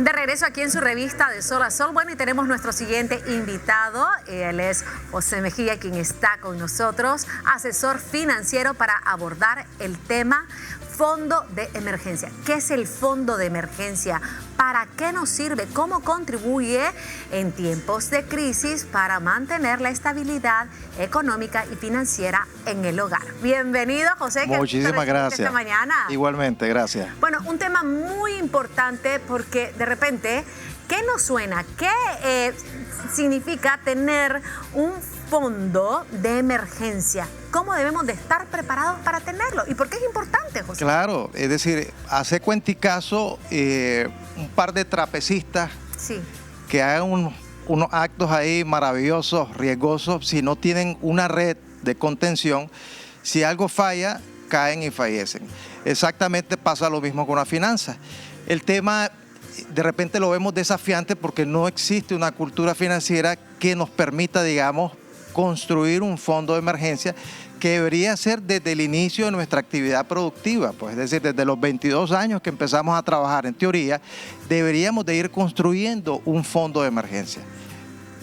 De regreso aquí en su revista de Sol a Sol. Bueno, y tenemos nuestro siguiente invitado. Él es José Mejía, quien está con nosotros, asesor financiero para abordar el tema fondo de emergencia. ¿Qué es el fondo de emergencia? ¿Para qué nos sirve? ¿Cómo contribuye en tiempos de crisis para mantener la estabilidad económica y financiera en el hogar? Bienvenido, José. Muchísimas gracias. Esta mañana. Igualmente, gracias. Bueno, un tema muy importante porque de repente, ¿qué nos suena? ¿Qué significa tener un fondo de emergencia? ¿Cómo debemos de estar preparados para tenerlo? ¿Y por qué es importante, José? Claro, es decir, hace cuenticaso un par de trapecistas que hagan unos actos ahí maravillosos, riesgosos, si no tienen una red de contención, si algo falla, caen y fallecen. Exactamente pasa lo mismo con la finanza. El tema de repente lo vemos desafiante porque no existe una cultura financiera que nos permita, digamos, construir un fondo de emergencia que debería ser desde el inicio de nuestra actividad productiva, pues es decir, desde los 22 años que empezamos a trabajar en teoría, deberíamos de ir construyendo un fondo de emergencia.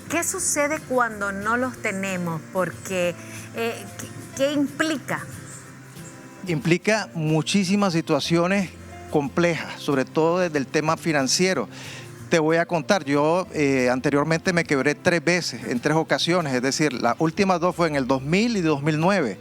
¿Qué sucede cuando no los tenemos? Porque, ¿qué implica? Implica muchísimas situaciones complejas, sobre todo desde el tema financiero. Te voy a contar, yo anteriormente me quebré 3 veces, en 3 ocasiones, es decir, las últimas 2 fue en el 2000 y 2009,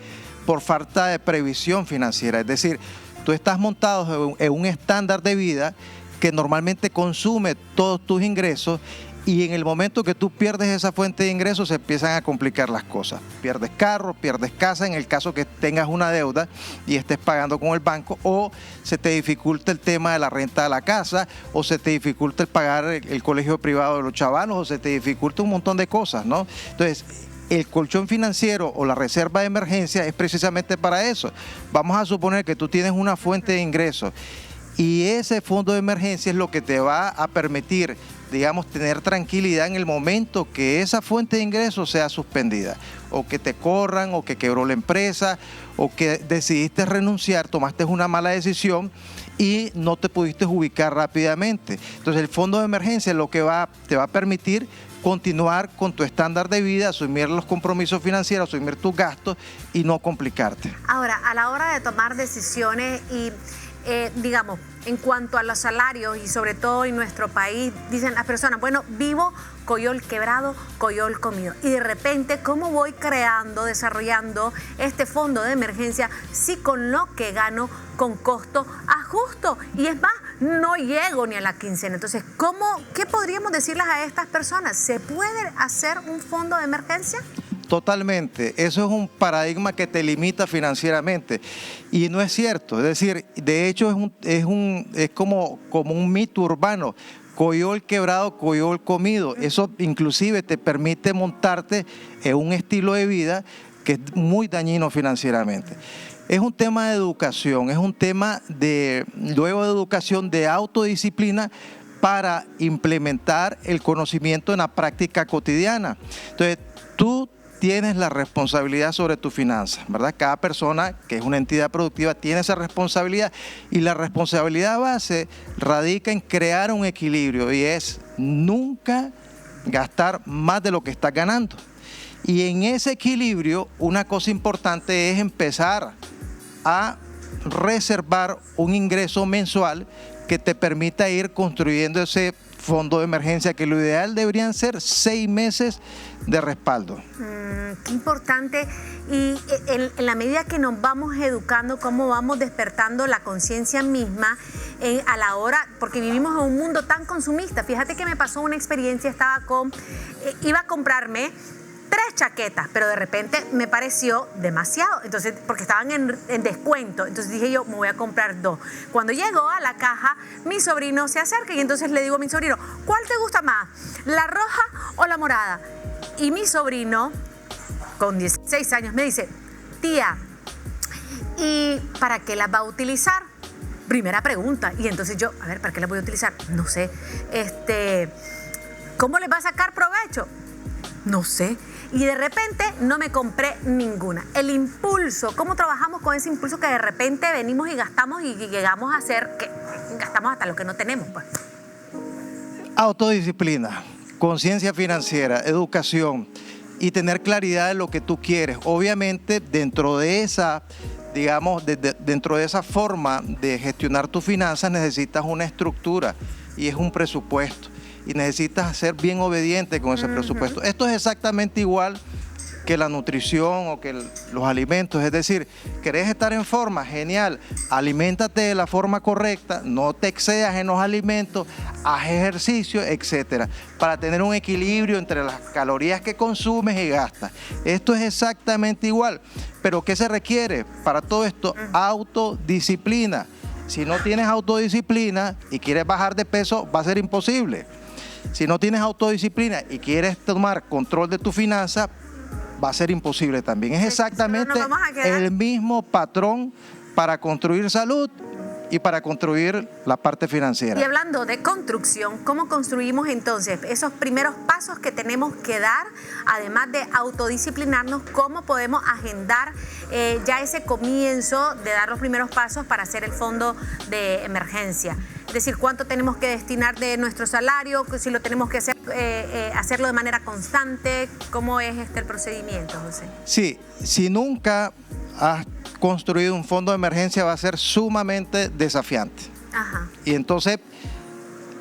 por falta de previsión financiera. Es decir, tú estás montado en un estándar de vida que normalmente consume todos tus ingresos y en el momento que tú pierdes esa fuente de ingresos se empiezan a complicar las cosas. Pierdes carro, pierdes casa, en el caso que tengas una deuda y estés pagando con el banco, o se te dificulta el tema de la renta de la casa, o se te dificulta el pagar el colegio privado de los chavalos, o se te dificulta un montón de cosas, ¿no? Entonces, el colchón financiero o la reserva de emergencia es precisamente para eso. Vamos a suponer que tú tienes una fuente de ingresos y ese fondo de emergencia es lo que te va a permitir, digamos, tener tranquilidad en el momento que esa fuente de ingresos sea suspendida, o que te corran, o que quebró la empresa, o que decidiste renunciar, tomaste una mala decisión y no te pudiste ubicar rápidamente. Entonces el fondo de emergencia es lo que te va a permitir continuar con tu estándar de vida, asumir los compromisos financieros, asumir tus gastos y no complicarte. Ahora, a la hora de tomar decisiones y digamos, en cuanto a los salarios y sobre todo en nuestro país, dicen las personas, bueno, vivo coyol quebrado, coyol comido. Y de repente, ¿cómo voy creando, desarrollando este fondo de emergencia si con lo que gano, con costo, ajusto? Y es más, no llego ni a la quincena. Entonces, ¿qué podríamos decirles a estas personas? ¿Se puede hacer un fondo de emergencia? Totalmente, eso es un paradigma que te limita financieramente y no es cierto, es decir, de hecho es como un mito urbano, coyol quebrado, coyol comido. Eso inclusive te permite montarte en un estilo de vida que es muy dañino financieramente. Es un tema de educación, es un tema luego de educación, de autodisciplina para implementar el conocimiento en la práctica cotidiana. Entonces, tú tienes la responsabilidad sobre tus finanzas, ¿verdad? Cada persona que es una entidad productiva tiene esa responsabilidad y la responsabilidad base radica en crear un equilibrio y es nunca gastar más de lo que estás ganando. Y en ese equilibrio una cosa importante es empezar a reservar un ingreso mensual que te permita ir construyendo ese fondo de emergencia, que lo ideal deberían ser 6 meses de respaldo. Qué importante. Y en la medida que nos vamos educando, cómo vamos despertando la conciencia misma a la hora, porque vivimos en un mundo tan consumista. Fíjate que me pasó una experiencia, iba a comprarme 3 chaquetas, pero de repente me pareció demasiado, entonces, porque estaban en descuento, entonces dije yo, me voy a comprar 2. Cuando llegó a la caja, mi sobrino se acerca y entonces le digo a mi sobrino, ¿cuál te gusta más, la roja o la morada? Y mi sobrino, con 16 años, me dice, tía, ¿y para qué las va a utilizar? Primera pregunta, y entonces yo, a ver, ¿para qué las voy a utilizar? No sé, ¿cómo les va a sacar provecho? No sé. Y de repente no me compré ninguna. El impulso, ¿cómo trabajamos con ese impulso que de repente venimos y gastamos y llegamos a hacer que gastamos hasta lo que no tenemos, pues? Autodisciplina, conciencia financiera, educación y tener claridad de lo que tú quieres. Obviamente, dentro de esa, digamos, dentro de esa forma de gestionar tus finanzas necesitas una estructura y es un presupuesto. Y necesitas ser bien obediente con ese presupuesto. Esto es exactamente igual que la nutrición o que los alimentos. Es decir, ¿querés estar en forma? Genial. Aliméntate de la forma correcta, no te excedas en los alimentos, haz ejercicio, etcétera, para tener un equilibrio entre las calorías que consumes y gastas. Esto es exactamente igual. ¿Pero qué se requiere para todo esto? Autodisciplina. Si no tienes autodisciplina y quieres bajar de peso, va a ser imposible. Si no tienes autodisciplina y quieres tomar control de tu finanza, va a ser imposible también. Es exactamente el mismo patrón para construir salud y para construir la parte financiera. Y hablando de construcción, ¿cómo construimos entonces esos primeros pasos que tenemos que dar, además de autodisciplinarnos? ¿Cómo podemos agendar ya ese comienzo de dar los primeros pasos para hacer el fondo de emergencia? Es decir, ¿cuánto tenemos que destinar de nuestro salario? Si lo tenemos que hacer, hacerlo de manera constante. ¿Cómo es el procedimiento, José? Sí, si nunca has construido un fondo de emergencia va a ser sumamente desafiante. Ajá. Y entonces,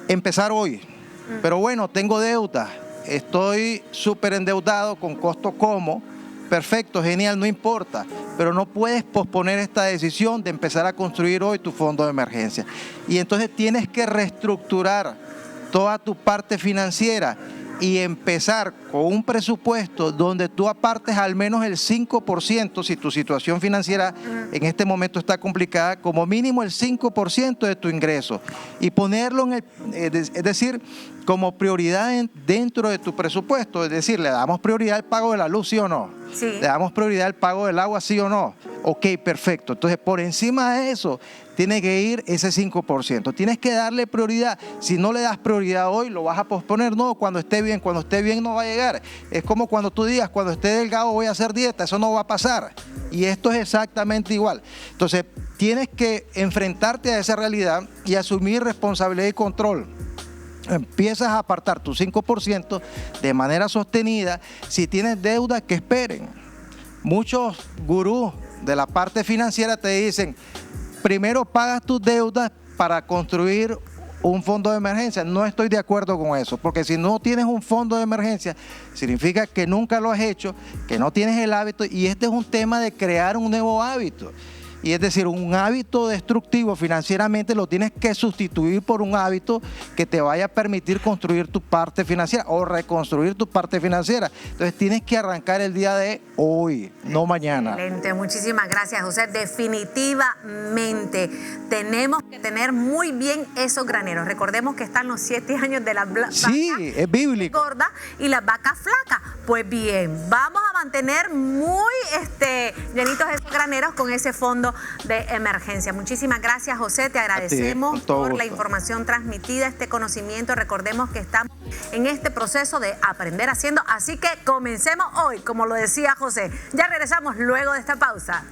empezar hoy. Pero bueno, tengo deuda, estoy súper endeudado con costo como. Perfecto, genial, no importa, pero no puedes posponer esta decisión de empezar a construir hoy tu fondo de emergencia. Y entonces tienes que reestructurar toda tu parte financiera y empezar con un presupuesto donde tú apartes al menos el 5%, si tu situación financiera en este momento está complicada, como mínimo el 5% de tu ingreso, y ponerlo es decir, como prioridad dentro de tu presupuesto. Es decir, ¿le damos prioridad al pago de la luz, sí o no? Sí. ¿Le damos prioridad al pago del agua, sí o no? Ok, perfecto. Entonces, por encima de eso, tiene que ir ese 5%. Tienes que darle prioridad. Si no le das prioridad hoy, lo vas a posponer. No, cuando esté bien no va a llegar. Es como cuando tú digas, cuando esté delgado voy a hacer dieta. Eso no va a pasar. Y esto es exactamente igual. Entonces, tienes que enfrentarte a esa realidad y asumir responsabilidad y control. Empiezas a apartar tu 5% de manera sostenida. Si tienes deudas, que esperen. Muchos gurús de la parte financiera te dicen, primero pagas tus deudas para construir un fondo de emergencia. No estoy de acuerdo con eso, porque si no tienes un fondo de emergencia, significa que nunca lo has hecho, que no tienes el hábito, y este es un tema de crear un nuevo hábito. Y es decir, un hábito destructivo financieramente lo tienes que sustituir por un hábito que te vaya a permitir construir tu parte financiera o reconstruir tu parte financiera. Entonces tienes que arrancar el día de hoy, no mañana. Excelente, muchísimas gracias, José. Definitivamente tenemos que tener muy bien esos graneros. Recordemos que están los 7 años de la vaca, sí, es bíblico, gorda y las vacas flacas. Pues bien, vamos a mantener muy llenitos esos graneros con ese fondo de emergencia. Muchísimas gracias, José. Te agradecemos por la información transmitida, este conocimiento. Recordemos que estamos en este proceso de aprender haciendo, así que comencemos hoy, como lo decía José. Ya regresamos luego de esta pausa.